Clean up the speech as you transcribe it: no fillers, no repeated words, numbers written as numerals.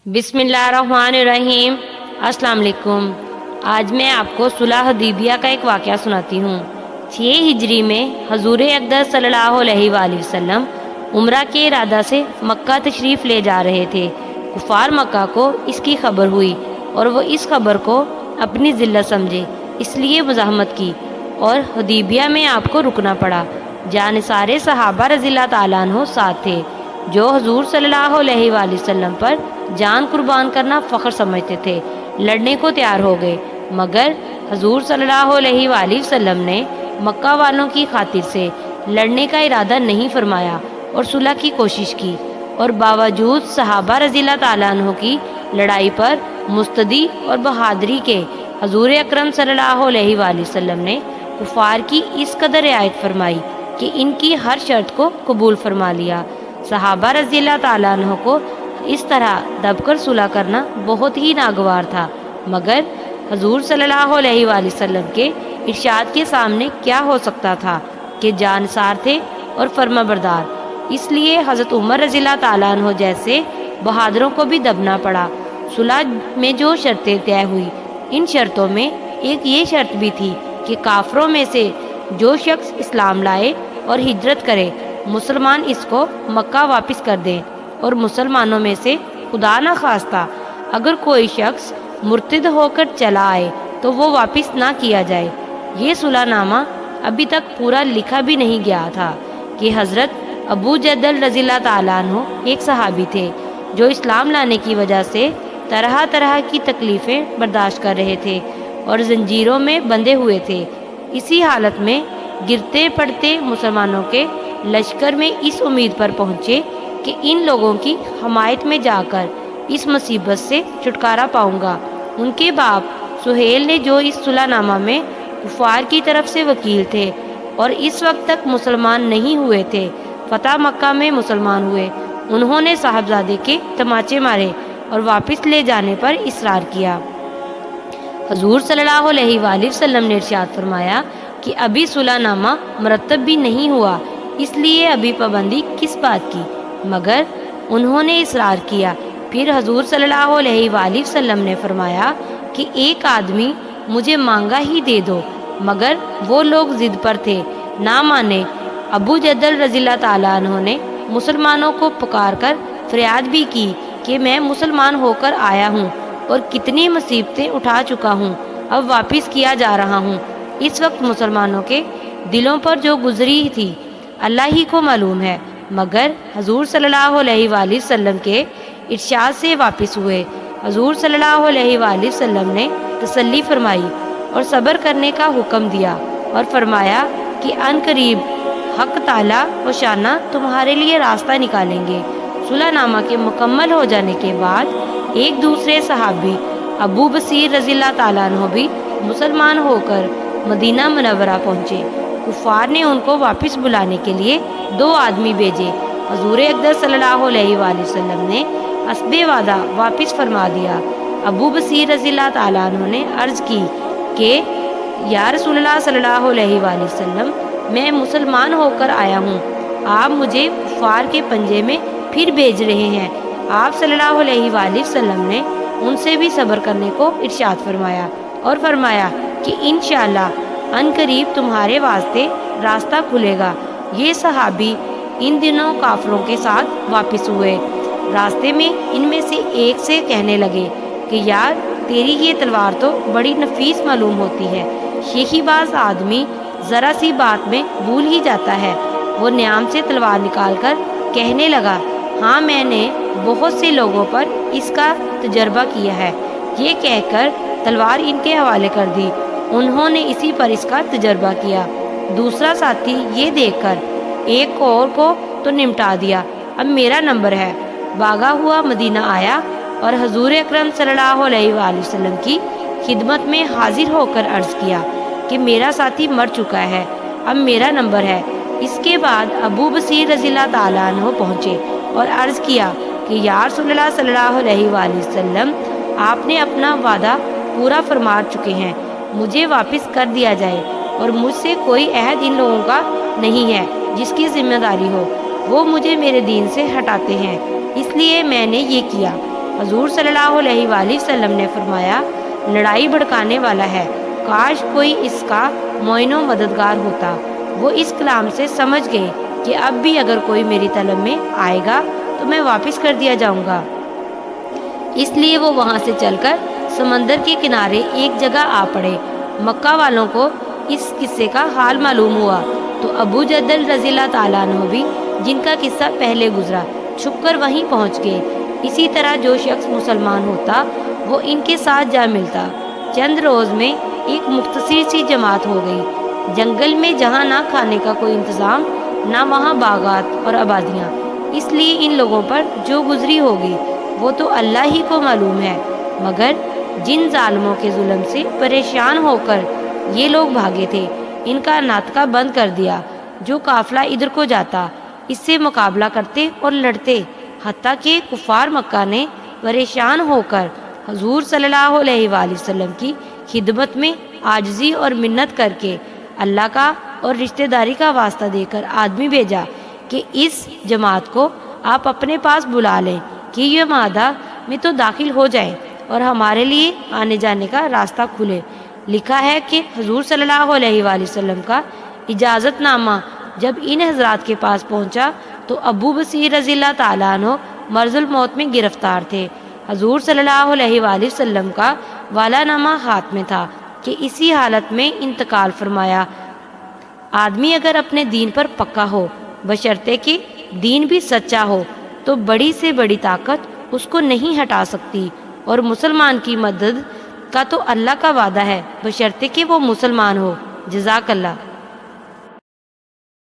بسم اللہ الرحمن الرحیم۔ السلام علیکم۔ آج میں آپ کو صلح حدیبیہ کا ایک واقعہ سناتی ہوں۔ 6 ہجری میں حضور اقدس صلی اللہ علیہ وآلہ وسلم عمرہ کے ارادہ سے مکہ تشریف لے جا رہے تھے۔ کفار مکہ کو اس کی خبر ہوئی اور وہ اس خبر کو اپنی ذلت سمجھے، اس لیے مزاحمت کی اور حدیبیہ میں آپ کو رکنا پڑا۔ جانثار صحابہ رضی اللہ تعالیٰ عنہ ساتھ تھے، جو حضور صلی اللہ علیہ وآلہ وسلم پر جان قربان کرنا فخر سمجھتے تھے، لڑنے کو تیار ہو گئے، مگر حضور صلی اللہ علیہ وآلہ وسلم نے مکہ والوں کی خاطر سے لڑنے کا ارادہ نہیں فرمایا اور صلح کی کوشش کی، اور باوجود صحابہ رضی اللہ تعالیٰ عنہ کی لڑائی پر مستدی اور بہادری کے حضور اکرم صلی اللہ علیہ وآلہ وسلم نے کفار کی اس قدر رعایت فرمائی کہ ان کی ہر شرط کو قبول فرما لیا۔ صحابہ رضی اللہ تعالیٰ عنہ کو اس طرح دب کر صلح کرنا بہت ہی ناگوار تھا، مگر حضور صلی اللہ علیہ وآلہ وسلم کے ارشاد کے سامنے کیا ہو سکتا تھا کہ جانثار تھے اور فرما بردار، اس لیے حضرت عمر رضی اللہ تعالیٰ عنہ جیسے بہادروں کو بھی دبنا پڑا۔ صلح میں جو شرطیں طے ہوئی، ان شرطوں میں ایک یہ شرط بھی تھی کہ کافروں میں سے جو شخص اسلام لائے اور ہجرت کرے، مسلمان اس کو مکہ واپس کر دیں، اور مسلمانوں میں سے خدا نہ خواستہ اگر کوئی شخص مرتد ہو کر چلا آئے تو وہ واپس نہ کیا جائے۔ یہ صلح نامہ ابھی تک پورا لکھا بھی نہیں گیا تھا کہ حضرت ابو جہل رضی اللہ تعالیٰ عنہ ایک صحابی تھے، جو اسلام لانے کی وجہ سے طرح طرح کی تکلیفیں برداشت کر رہے تھے اور زنجیروں میں بندھے ہوئے تھے۔ اسی حالت میں گرتے پڑتے مسلمانوں کے لشکر میں اس امید پر پہنچے کہ ان لوگوں کی حمایت میں جا کر اس مصیبت سے چھٹکارا پاؤں گا۔ ان کے باپ سہیل نے، جو اس صلح نامہ میں کفار کی طرف سے وکیل تھے اور اس وقت تک مسلمان نہیں ہوئے تھے، فتح مکہ میں مسلمان ہوئے۔ انہوں نے صاحبزادے کے تماچے مارے اور واپس لے جانے پر اصرار کیا۔ حضور صلی اللہ علیہ وآلہ وسلم نے ارشاد فرمایا کہ ابھی صلح نامہ مرتب بھی نہیں ہوا، اس لیے ابھی پابندی کس بات کی، مگر انہوں نے اصرار کیا۔ پھر حضور صلی اللہ علیہ وآلہ وسلم نے فرمایا کہ ایک آدمی مجھے مانگا ہی دے دو، مگر وہ لوگ ضد پر تھے، نہ مانے۔ ابو جہل رضی اللہ تعالیٰ عنہ نے مسلمانوں کو پکار کر فریاد بھی کی کہ میں مسلمان ہو کر آیا ہوں اور کتنی مصیبتیں اٹھا چکا ہوں، اب واپس کیا جا رہا ہوں۔ اس وقت مسلمانوں کے دلوں پر جو گزری تھی اللہ ہی کو معلوم ہے، مگر حضور صلی اللہ علیہ وآلہ وسلم کے ارشاد سے واپس ہوئے۔ حضور صلی اللہ علیہ وآلہ وسلم نے تسلی فرمائی اور صبر کرنے کا حکم دیا اور فرمایا کہ ان قریب حق تعالیٰ و شانہ تمہارے لیے راستہ نکالیں گے۔ صلح نامہ کے مکمل ہو جانے کے بعد ایک دوسرے صحابی ابو بصیر رضی اللہ تعالیٰ عنہ بھی مسلمان ہو کر مدینہ منورہ پہنچے۔ کفار نے ان کو واپس بلانے کے لیے 2 آدمی بھیجے۔ حضور اقدس صلی اللہ علیہ وآلہ وسلم نے حسب وعدہ واپس فرما دیا۔ ابو بصیر رضی اللہ تعالیٰ عنہ نے عرض کی کہ یا رسول اللہ صلی اللہ علیہ وآلہ وسلم، میں مسلمان ہو کر آیا ہوں، آپ مجھے کفار کے پنجے میں پھر بھیج رہے ہیں۔ آپ صلی اللہ علیہ وآلہ وسلم نے ان سے بھی صبر کرنے کو ارشاد فرمایا اور فرمایا کہ انشاءاللہ ان قریب تمہارے واسطے راستہ کھلے گا۔ یہ صحابی ان دنوں کافروں کے ساتھ واپس ہوئے۔ راستے میں ان میں سے ایک سے کہنے لگے کہ یار، تیری یہ تلوار تو بڑی نفیس معلوم ہوتی ہے، یہی باز آدمی ذرا سی بات میں بھول ہی جاتا ہے۔ وہ نیام سے تلوار نکال کر کہنے لگا، ہاں میں نے بہت سے لوگوں پر اس کا تجربہ کیا ہے۔ یہ کہہ کر تلوار ان کے حوالے کر دی۔ انہوں نے اسی پر اس کا تجربہ کیا۔ دوسرا ساتھی یہ دیکھ کر ایک اور کو تو نمٹا دیا، اب میرا نمبر ہے۔ بھاگا ہوا مدینہ آیا اور حضور اکرم صلی اللہ علیہ وآلہ وسلم کی خدمت میں حاضر ہو کر عرض کیا کہ میرا ساتھی مر چکا ہے، اب میرا نمبر ہے۔ اس کے بعد ابو بصیر رضی اللہ تعالیٰ عنہ پہنچے اور عرض کیا کہ یا رسول اللہ صلی اللہ علیہ وآلہ وسلم، آپ نے اپنا وعدہ پورا فرما چکے ہیں، مجھے واپس کر دیا جائے، اور مجھ سے کوئی عہد ان لوگوں کا نہیں ہے جس کی ذمہ داری ہو، وہ مجھے میرے دین سے ہٹاتے ہیں، اس لیے میں نے یہ کیا۔ حضور صلی اللہ علیہ وآلہ وسلم نے فرمایا، لڑائی بھڑکانے والا ہے، کاش کوئی اس کا معین و مددگار ہوتا۔ وہ اس کلام سے سمجھ گئے کہ اب بھی اگر کوئی میری طلب میں آئے گا تو میں واپس کر دیا جاؤں گا۔ اس لیے وہ وہاں سے چل کر سمندر کے کنارے ایک جگہ آ پڑے۔ مکہ والوں کو اس قصے کا حال معلوم ہوا تو ابو جہل رضی اللہ تعالیٰ عنہ بھی، جن کا قصہ پہلے گزرا، چھپ کر وہیں پہنچ گئے۔ اسی طرح جو شخص مسلمان ہوتا وہ ان کے ساتھ جا ملتا۔ چند روز میں ایک مختصر سی جماعت ہو گئی۔ جنگل میں جہاں نہ کھانے کا کوئی انتظام، نہ وہاں باغات اور آبادیاں، اس لیے ان لوگوں پر جو گزری ہوگی وہ تو اللہ ہی کو معلوم ہے۔ مگر جن ظالموں کے ظلم سے پریشان ہو کر یہ لوگ بھاگے تھے، ان کا ناطقہ بند کر دیا۔ جو قافلہ ادھر کو جاتا اس سے مقابلہ کرتے اور لڑتے، حتیٰ کہ کفار مکہ نے پریشان ہو کر حضور صلی اللہ علیہ وآلہ وسلم کی خدمت میں عاجزی اور منت کر کے اللہ کا اور رشتہ داری کا واسطہ دے کر آدمی بھیجا کہ اس جماعت کو آپ اپنے پاس بلا لیں کہ یہ معاہدہ میں تو داخل ہو جائیں اور ہمارے لیے آنے جانے کا راستہ کھلے۔ لکھا ہے کہ حضور صلی اللہ علیہ وآلہ وسلم کا اجازت نامہ جب ان حضرات کے پاس پہنچا تو ابو بصیر رضی اللہ تعالیٰ عنہ مرض الموت میں گرفتار تھے۔ حضور صلی اللہ علیہ وآلہ وسلم کا والا نامہ ہاتھ میں تھا کہ اسی حالت میں انتقال فرمایا۔ آدمی اگر اپنے دین پر پکا ہو، بشرطے کہ دین بھی سچا ہو، تو بڑی سے بڑی طاقت اس کو نہیں ہٹا سکتی، اور مسلمان کی مدد کا تو اللہ کا وعدہ ہے، بشرطے کہ وہ مسلمان ہو۔ جزاک اللہ۔